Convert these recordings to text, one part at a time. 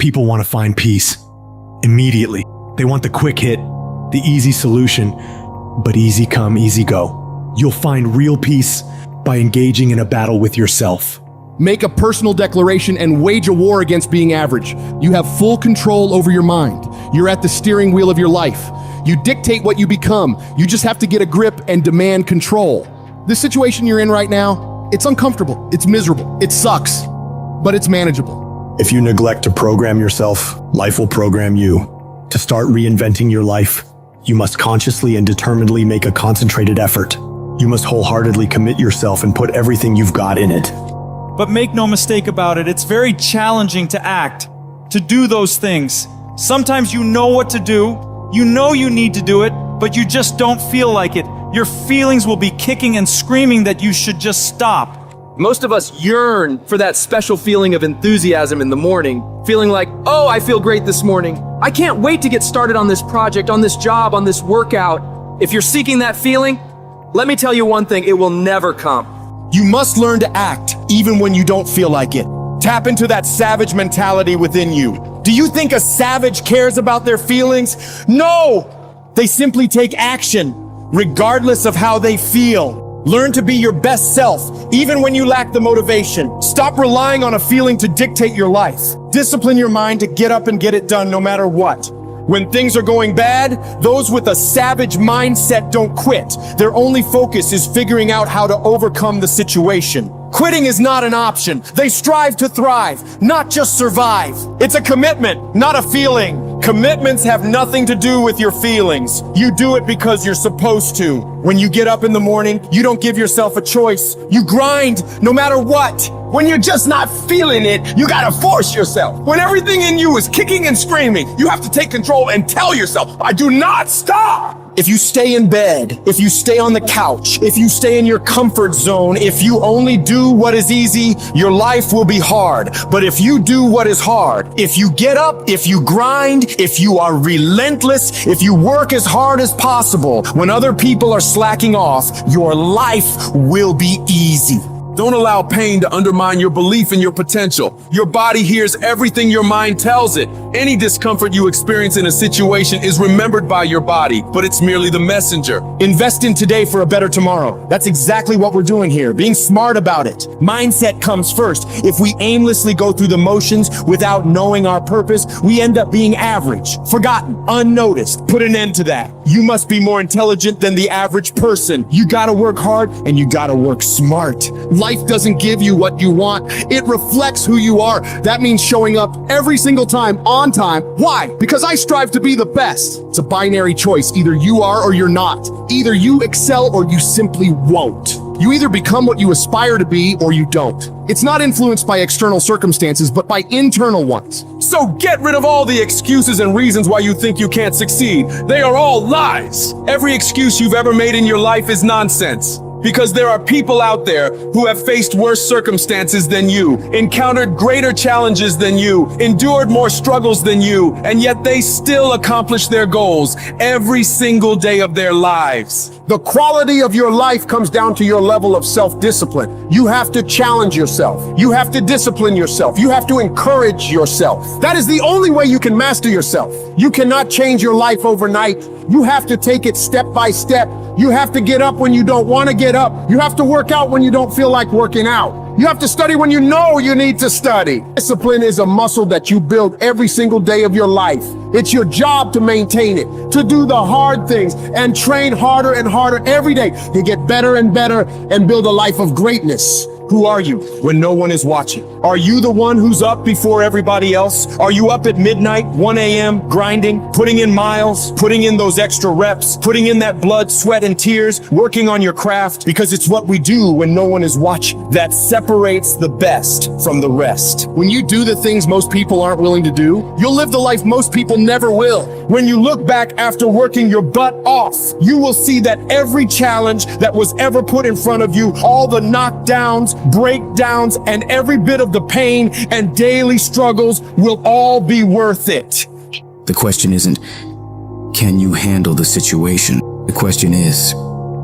people want to find peace immediately. They want the quick hit, the easy solution, but easy come, easy go. You'll find real peace by engaging in a battle with yourself. Make a personal declaration and wage a war against being average. You have full control over your mind. You're at the steering wheel of your life. You dictate what you become. You just have to get a grip and demand control. The situation you're in right now, it's uncomfortable, it's miserable, it sucks, but it's manageable. If you neglect to program yourself, life will program you. To start reinventing your life, you must consciously and determinedly make a concentrated effort. You must wholeheartedly commit yourself and put everything you've got in it. But make no mistake about it, it's very challenging to act, to do those things. Sometimes you know what to do, you know you need to do it, but you just don't feel like it. Your feelings will be kicking and screaming that you should just stop. Most of us yearn for that special feeling of enthusiasm in the morning, feeling like, oh, I feel great this morning. I can't wait to get started on this project, on this job, on this workout. If you're seeking that feeling, let me tell you one thing, it will never come. You must learn to act even when you don't feel like it. Tap into that savage mentality within you. Do you think a savage cares about their feelings? No! They simply take action, regardless of how they feel. Learn to be your best self, even when you lack the motivation. Stop relying on a feeling to dictate your life. Discipline your mind to get up and get it done no matter what. When things are going bad, those with a savage mindset don't quit. Their only focus is figuring out how to overcome the situation. Quitting is not an option. They strive to thrive, not just survive. It's a commitment, not a feeling. Commitments have nothing to do with your feelings. You do it because you're supposed to. When you get up in the morning, you don't give yourself a choice. You grind no matter what. When you're just not feeling it, you gotta force yourself. When everything in you is kicking and screaming, you have to take control and tell yourself, I do not stop. If you stay in bed, if you stay on the couch, if you stay in your comfort zone, if you only do what is easy, your life will be hard. But if you do what is hard, if you get up, if you grind, if you are relentless, if you work as hard as possible, when other people are slacking off, your life will be easy. Don't allow pain to undermine your belief in your potential. Your body hears everything your mind tells it. Any discomfort you experience in a situation is remembered by your body, but it's merely the messenger. Invest in today for a better tomorrow. That's exactly what we're doing here, being smart about it. Mindset comes first. If we aimlessly go through the motions without knowing our purpose, we end up being average, forgotten, unnoticed. Put an end to that. You must be more intelligent than the average person. You gotta work hard and you gotta work smart. Life doesn't give you what you want. It reflects who you are. That means showing up every single time on time. Why? Because I strive to be the best. It's a binary choice. Either you are or you're not. Either you excel or you simply won't. You either become what you aspire to be or you don't. It's not influenced by external circumstances, but by internal ones. So get rid of all the excuses and reasons why you think you can't succeed. They are all lies. Every excuse you've ever made in your life is nonsense. Because there are people out there who have faced worse circumstances than you, encountered greater challenges than you, endured more struggles than you, and yet they still accomplish their goals every single day of their lives. The quality of your life comes down to your level of self-discipline. You have to challenge yourself. You have to discipline yourself. You have to encourage yourself. That is the only way you can master yourself. You cannot change your life overnight. You have to take it step by step. You have to get up when you don't want to get up. You have to work out when you don't feel like working out. You have to study when you know you need to study. Discipline is a muscle that you build every single day of your life. It's your job to maintain it, to do the hard things and train harder and harder every day to get better and better and build a life of greatness. Who are you when no one is watching? Are you the one who's up before everybody else? Are you up at midnight, 1 a.m., grinding, putting in miles, putting in those extra reps, putting in that blood, sweat, and tears, working on your craft? Because it's what we do when no one is watching that separates the best from the rest. When you do the things most people aren't willing to do, you'll live the life most people never will. When you look back after working your butt off, you will see that every challenge that was ever put in front of you, all the knockdowns, breakdowns, and every bit of the pain and daily struggles will all be worth it. The question isn't, can you handle the situation? The question is,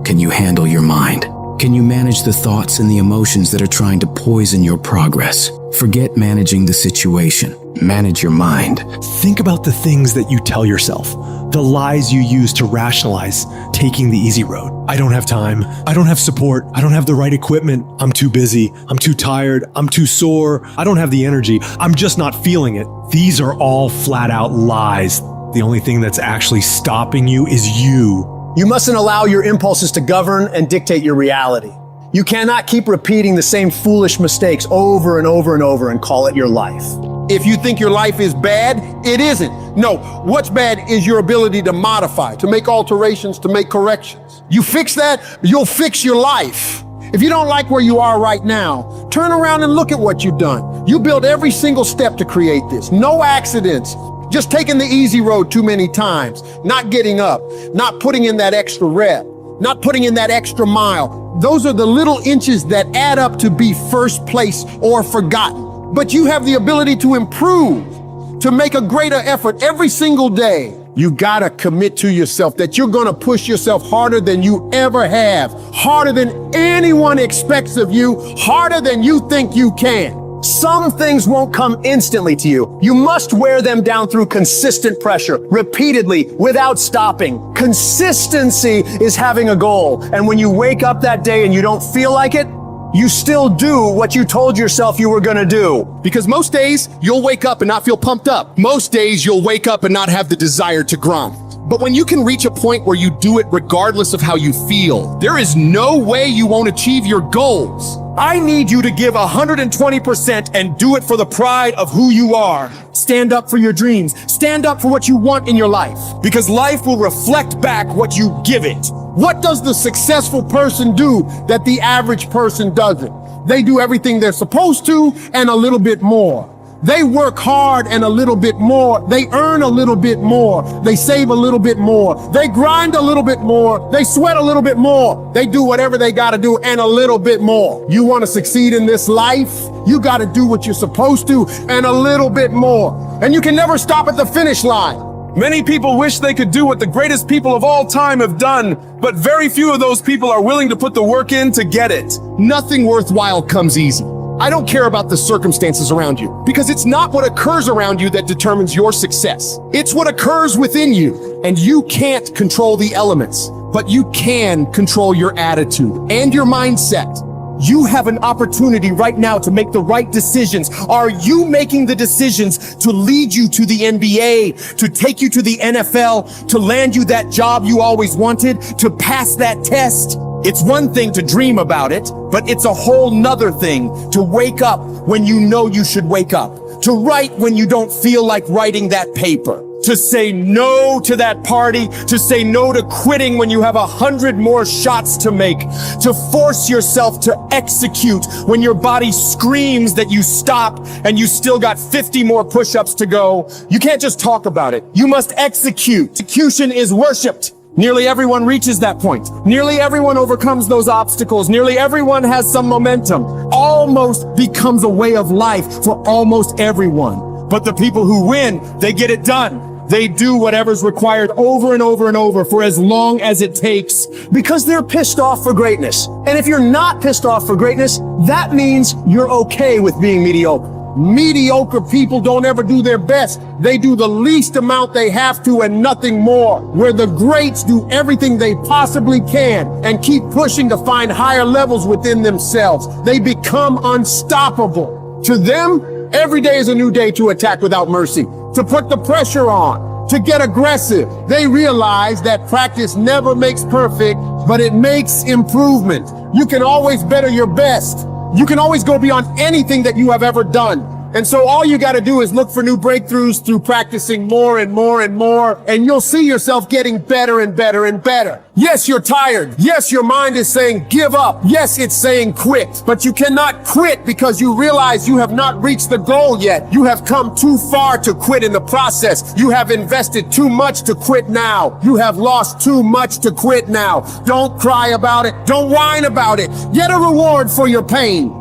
can you handle your mind? Can you manage the thoughts and the emotions that are trying to poison your progress? Forget managing the situation. Manage your mind. Think about the things that you tell yourself, the lies you use to rationalize taking the easy road. I don't have time. I don't have support. I don't have the right equipment. I'm too busy. I'm too tired. I'm too sore. I don't have the energy. I'm just not feeling it. These are all flat out lies. The only thing that's actually stopping you is you. You mustn't allow your impulses to govern and dictate your reality. You cannot keep repeating the same foolish mistakes over and over and over and call it your life. If you think your life is bad, it isn't. No, what's bad is your ability to modify, to make alterations, to make corrections. You fix that, you'll fix your life. If you don't like where you are right now, turn around and look at what you've done. You built every single step to create this. No accidents. Just taking the easy road too many times. Not getting up. Not putting in that extra rep. Not putting in that extra mile. Those are the little inches that add up to be first place or forgotten. But you have the ability to improve, to make a greater effort every single day. You gotta commit to yourself that you're gonna push yourself harder than you ever have, harder than anyone expects of you, harder than you think you can. Some things won't come instantly to you. You must wear them down through consistent pressure, repeatedly, without stopping. Consistency is having a goal. And when you wake up that day and you don't feel like it, you still do what you told yourself you were gonna do. Because most days, you'll wake up and not feel pumped up. Most days, you'll wake up and not have the desire to grind. But when you can reach a point where you do it regardless of how you feel, there is no way you won't achieve your goals. I need you to give 120% and do it for the pride of who you are. Stand up for your dreams. Stand up for what you want in your life. Because life will reflect back what you give it. What does the successful person do that the average person doesn't? They do everything they're supposed to and a little bit more. They work hard and a little bit more. They earn a little bit more. They save a little bit more. They grind a little bit more. They sweat a little bit more. They do whatever they gotta do and a little bit more. You wanna succeed in this life? You gotta do what you're supposed to and a little bit more. And you can never stop at the finish line. Many people wish they could do what the greatest people of all time have done, but very few of those people are willing to put the work in to get it. Nothing worthwhile comes easy. I don't care about the circumstances around you, because it's not what occurs around you that determines your success. It's what occurs within you. And you can't control the elements, but you can control your attitude and your mindset. You have an opportunity right now to make the right decisions. Are you making the decisions to lead you to the NBA, to take you to the NFL, to land you that job you always wanted, to pass that test? It's one thing to dream about it, but it's a whole nother thing to wake up when you know you should wake up, to write when you don't feel like writing that paper, to say no to that party, to say no to quitting when you have 100 more shots to make, to force yourself to execute when your body screams that you stop and you still got 50 more push-ups to go. You can't just talk about it. You must execute. Execution is worshipped. Nearly everyone reaches that point. Nearly everyone overcomes those obstacles. Nearly everyone has some momentum. Almost becomes a way of life for almost everyone. But the people who win, they get it done. They do whatever's required over and over and over for as long as it takes. Because they're pissed off for greatness. And if you're not pissed off for greatness, that means you're okay with being mediocre. Mediocre people don't ever do their best. They do the least amount they have to and nothing more. Where the greats do everything they possibly can and keep pushing to find higher levels within themselves. They become unstoppable. To them, every day is a new day to attack without mercy, to put the pressure on, to get aggressive. They realize that practice never makes perfect, but it makes improvement. You can always better your best. You can always go beyond anything that you have ever done. And so all you got to do is look for new breakthroughs through practicing more and more and more, and you'll see yourself getting better and better and better. Yes, you're tired. Yes, your mind is saying give up. Yes, it's saying quit. But you cannot quit because you realize you have not reached the goal yet. You have come too far to quit in the process. You have invested too much to quit now. You have lost too much to quit now. Don't cry about it. Don't whine about it. Get a reward for your pain.